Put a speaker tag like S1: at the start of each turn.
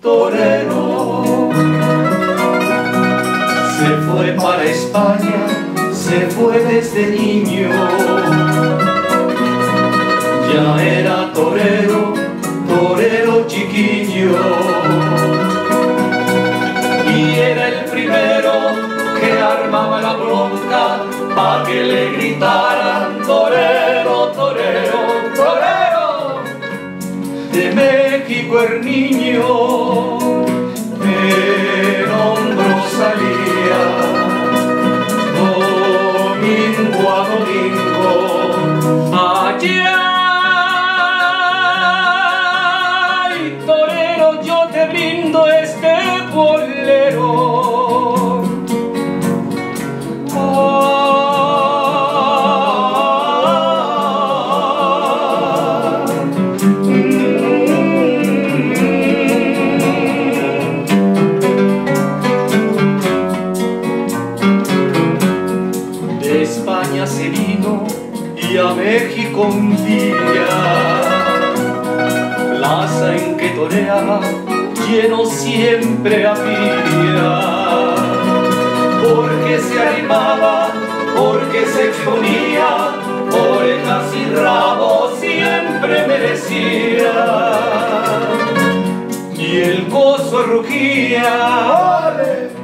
S1: torero. Se fue para España, se fue desde niño. Ya era torero, torero chiquillo. Y era el primero que armaba la bronca pa' que le gritaran torero, torero, torero. De México el niño en hombros salía, domingo a domingo, allá. Ay, torero, yo te brindo este bolero. De España se vino y a México un día, plaza en que toreaba lleno siempre había, porque se animaba, porque se exponía, orejas y rabo siempre merecía, y el gozo rugía. ¡Ole!